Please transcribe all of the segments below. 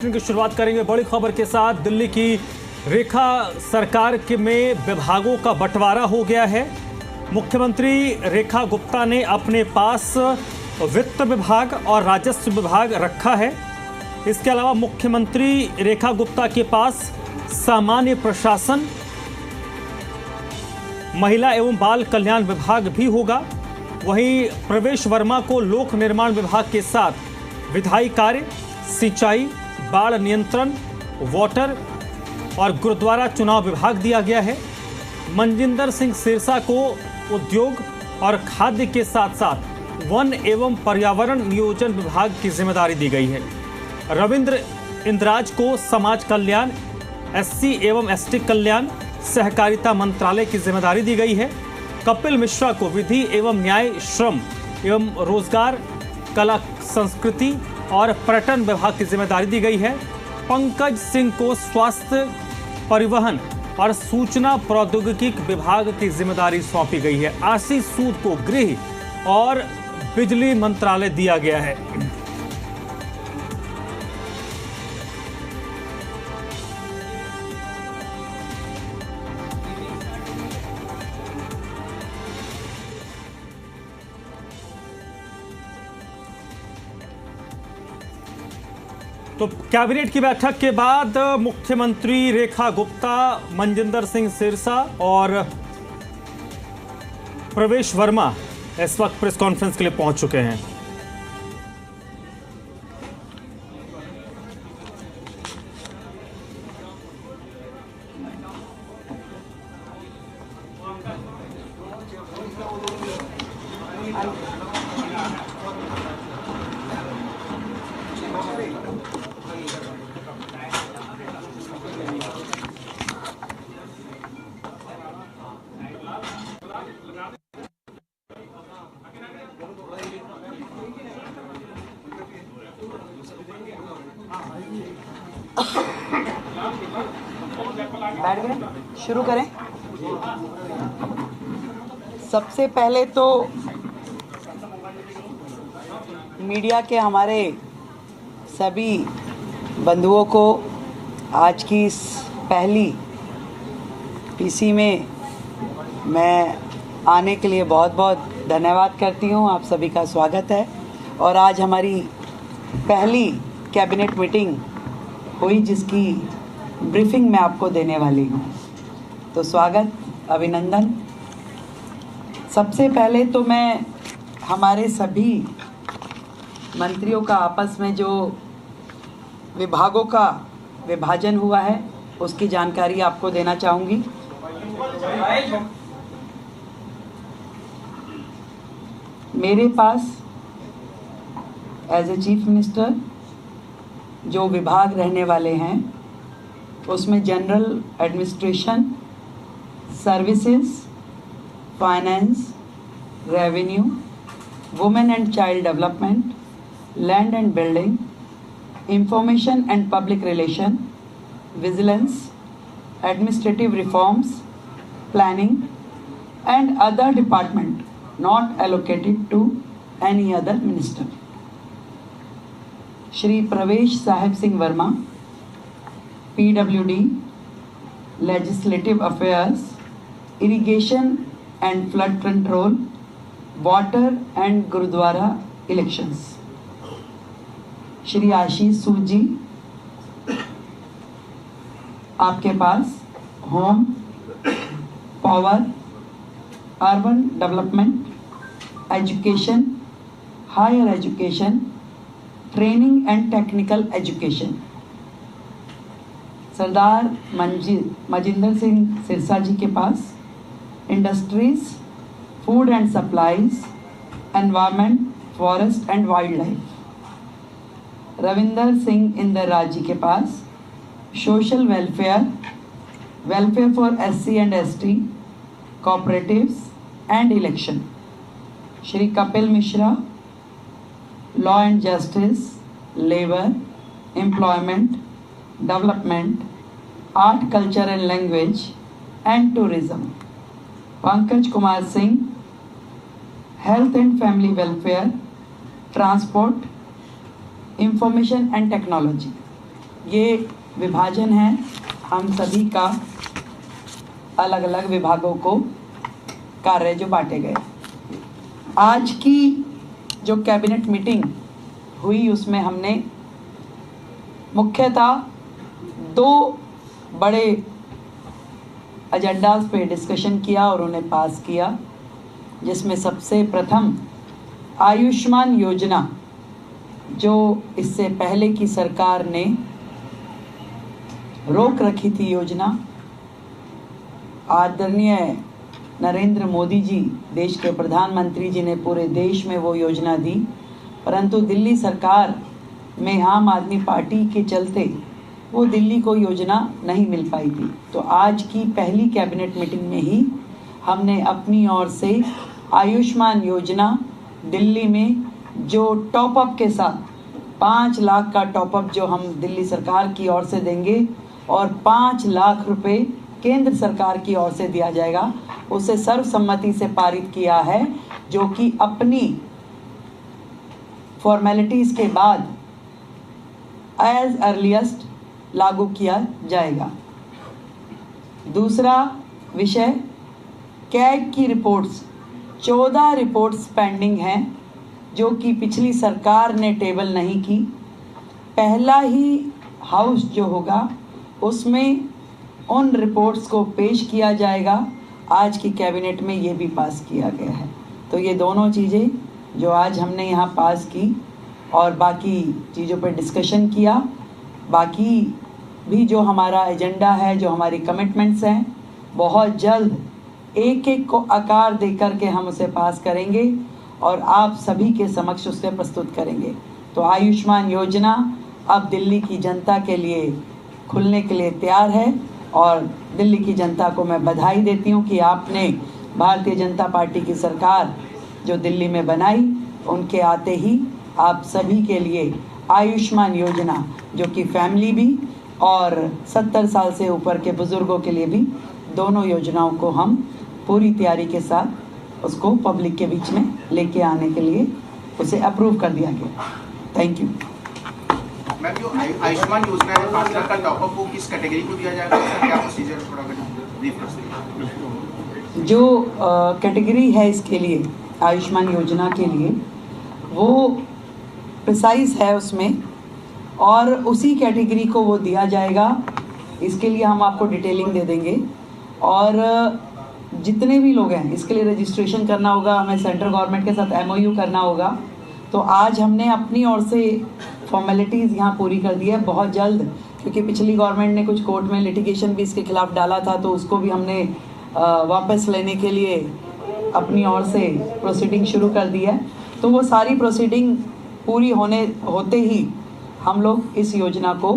की शुरुआत करेंगे बड़ी खबर के साथ। दिल्ली की रेखा सरकार के में विभागों का बंटवारा हो गया है। मुख्यमंत्री रेखा गुप्ता ने अपने पास वित्त विभाग और राजस्व विभाग रखा है। इसके अलावा मुख्यमंत्री रेखा गुप्ता के पास सामान्य प्रशासन, महिला एवं बाल कल्याण विभाग भी होगा। वहीं प्रवेश वर्मा को लोक निर्माण विभाग के साथ विधायी कार्य, सिंचाई, बाढ़ नियंत्रण, वाटर और गुरुद्वारा चुनाव विभाग दिया गया है। मनजिंदर सिंह सिरसा को उद्योग और खाद्य के साथ साथ वन एवं पर्यावरण नियोजन विभाग की जिम्मेदारी दी गई है। रविंद्र इंद्राज को समाज कल्याण, एससी एवं एसटी कल्याण, सहकारिता मंत्रालय की जिम्मेदारी दी गई है। कपिल मिश्रा को विधि एवं न्याय, श्रम एवं रोजगार, कला संस्कृति और पर्यटन विभाग की जिम्मेदारी दी गई है। पंकज सिंह को स्वास्थ्य, परिवहन और सूचना प्रौद्योगिकी विभाग की जिम्मेदारी सौंपी गई है। आशीष सूद को गृह और बिजली मंत्रालय दिया गया है। तो कैबिनेट की बैठक के बाद मुख्यमंत्री रेखा गुप्ता, मनजिंदर सिंह सिरसा और प्रवेश वर्मा इस वक्त प्रेस कॉन्फ्रेंस के लिए पहुंच चुके हैं। बैठ गए, शुरू करें। सबसे पहले तो मीडिया के हमारे सभी बंधुओं को आज की इस पहली पीसी में मैं आने के लिए बहुत बहुत धन्यवाद करती हूं। आप सभी का स्वागत है। और आज हमारी पहली कैबिनेट मीटिंग हुई जिसकी ब्रीफिंग मैं आपको देने वाली हूँ। तो स्वागत, अभिनंदन। सबसे पहले तो मैं हमारे सभी मंत्रियों का आपस में जो विभागों का विभाजन हुआ है उसकी जानकारी आपको देना चाहूँगी। मेरे पास एज ए चीफ मिनिस्टर जो विभाग रहने वाले हैं उसमें general administration, services, finance, revenue, women and child development, land and building, information and public relation, vigilance, administrative reforms, planning and other department not allocated to any other minister. Shri Pravesh Sahib Singh Verma, PWD, Legislative Affairs, Irrigation and Flood Control, Water and Gurudwara Elections। Shri Ashish Sood ji आपके पास home, power, urban development, education, higher education, training and technical education. Sardar Manjinder Singh Sirsa ji के पास industries, food and supplies, environment, forest and wildlife. Ravinder Singh Indraj ji के पास social welfare, welfare for SC and ST, cooperatives and election. Shri Kapil Mishra, law and justice, labour, employment, development, art, culture and language and tourism. Pankaj Kumar Singh, health and family welfare, transport, information and technology. ये विभाजन है हम सभी का, अलग अलग विभागों को कार्य जो बांटे गए। आज की जो कैबिनेट मीटिंग हुई उसमें हमने मुख्यतः 2 बड़े एजेंडाज पे डिस्कशन किया और उन्हें पास किया, जिसमें सबसे प्रथम आयुष्मान योजना, जो इससे पहले की सरकार ने रोक रखी थी योजना। आदरणीय नरेंद्र मोदी जी, देश के प्रधानमंत्री जी ने पूरे देश में वो योजना दी, परंतु दिल्ली सरकार में आम आदमी पार्टी के चलते वो दिल्ली को योजना नहीं मिल पाई थी। तो आज की पहली कैबिनेट मीटिंग में ही हमने अपनी ओर से आयुष्मान योजना दिल्ली में जो टॉपअप के साथ 5 लाख का टॉपअप जो हम दिल्ली सरकार की ओर से देंगे और 5 लाख रुपए केंद्र सरकार की ओर से दिया जाएगा, उसे सर्वसम्मति से पारित किया है, जो कि अपनी फॉर्मेलिटीज़ के बाद एज अर्लीस्ट लागू किया जाएगा। दूसरा विषय, कैग की रिपोर्ट्स, 14 रिपोर्ट्स पेंडिंग हैं जो कि पिछली सरकार ने टेबल नहीं की। पहला ही हाउस जो होगा उसमें उन रिपोर्ट्स को पेश किया जाएगा। आज की कैबिनेट में ये भी पास किया गया है। तो ये दोनों चीज़ें जो आज हमने यहाँ पास की और बाकी चीज़ों पर डिस्कशन किया, बाकी भी जो हमारा एजेंडा है, जो हमारी कमिटमेंट्स हैं, बहुत जल्द एक एक को आकार दे करके हम उसे पास करेंगे और आप सभी के समक्ष उसे प्रस्तुत करेंगे। तो आयुष्मान योजना अब दिल्ली की जनता के लिए खुलने के लिए तैयार है और दिल्ली की जनता को मैं बधाई देती हूँ कि आपने भारतीय जनता पार्टी की सरकार जो दिल्ली में बनाई, उनके आते ही आप सभी के लिए आयुष्मान योजना, जो कि फैमिली भी और 70 साल से ऊपर के बुज़ुर्गों के लिए भी, दोनों योजनाओं को हम पूरी तैयारी के साथ उसको पब्लिक के बीच में लेके आने के लिए उसे अप्रूव कर दिया गया। Thank you. मैम, जो आयुष्मान योजना है 5 लाख का टॉपअप, वो किस कैटेगरी को दिया जाएगा? क्या प्रोसीजर थोड़ा ब्रीफ कर सकते हैं? जो कैटेगरी है इसके लिए, आयुष्मान योजना के लिए, वो प्रिसाइज है उसमें और उसी कैटेगरी को वो दिया जाएगा। इसके लिए हम आपको डिटेलिंग दे देंगे और जितने भी लोग हैं इसके लिए रजिस्ट्रेशन करना होगा, हमें सेंट्रल गवर्नमेंट के साथ MOU करना होगा। तो आज हमने अपनी ओर से फॉर्मेलिटीज़ यहाँ पूरी कर दी है। बहुत जल्द, क्योंकि पिछली गवर्नमेंट ने कुछ कोर्ट में लिटिगेशन भी इसके खिलाफ डाला था, तो उसको भी हमने वापस लेने के लिए अपनी ओर से प्रोसीडिंग शुरू कर दी है। तो वो सारी प्रोसीडिंग पूरी होते ही हम लोग इस योजना को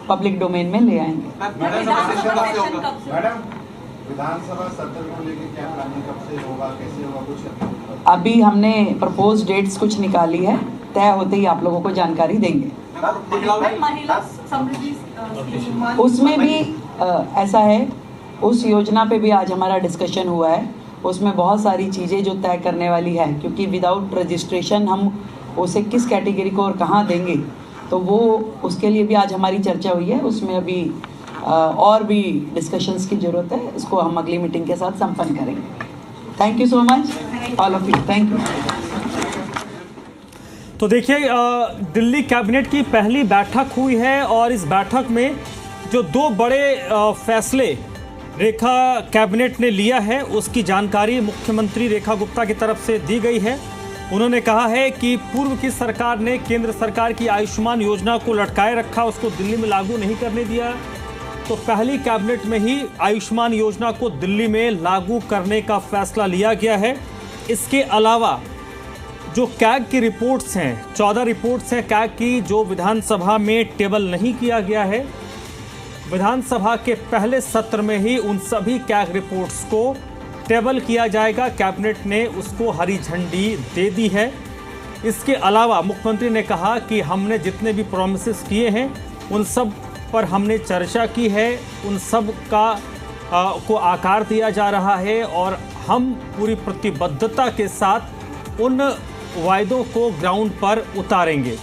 पब्लिक डोमेन में ले आएंगे। मैडम, विधानसभा सत्र को लेकर क्या प्लानिंग, कब से होगा, कैसे होगा, कुछ अभी हमने प्रपोज डेट्स कुछ निकाली है, तय होते ही आप लोगों को जानकारी देंगे। उसमें भी ऐसा है, उस योजना पे भी आज हमारा डिस्कशन हुआ है। उसमें बहुत सारी चीज़ें जो तय करने वाली है, क्योंकि विदाउट रजिस्ट्रेशन हम उसे किस कैटेगरी को और कहाँ देंगे, तो वो उसके लिए भी आज हमारी चर्चा हुई है। उसमें अभी और भी डिस्कशंस की ज़रूरत है, इसको हम अगली मीटिंग के साथ संपन्न करेंगे। Thank you so much all of you, thank you. तो देखिए, दिल्ली कैबिनेट की पहली बैठक हुई है और इस बैठक में जो 2 बड़े फैसले रेखा कैबिनेट ने लिया है, उसकी जानकारी मुख्यमंत्री रेखा गुप्ता की तरफ से दी गई है। उन्होंने कहा है कि पूर्व की सरकार ने केंद्र सरकार की आयुष्मान योजना को लटकाए रखा, उसको दिल्ली में लागू नहीं करने दिया। तो पहली कैबिनेट में ही आयुष्मान योजना को दिल्ली में लागू करने का फैसला लिया गया है। इसके अलावा जो कैग की रिपोर्ट्स हैं, 14 रिपोर्ट्स हैं कैग की, जो विधानसभा में टेबल नहीं किया गया है, विधानसभा के पहले सत्र में ही उन सभी कैग रिपोर्ट्स को टेबल किया जाएगा। कैबिनेट ने उसको हरी झंडी दे दी है। इसके अलावा मुख्यमंत्री ने कहा कि हमने जितने भी प्रॉमिसेस किए हैं उन सब पर हमने चर्चा की है, उन सब को आकार दिया जा रहा है और हम पूरी प्रतिबद्धता के साथ उन वायदों को ग्राउंड पर उतारेंगे।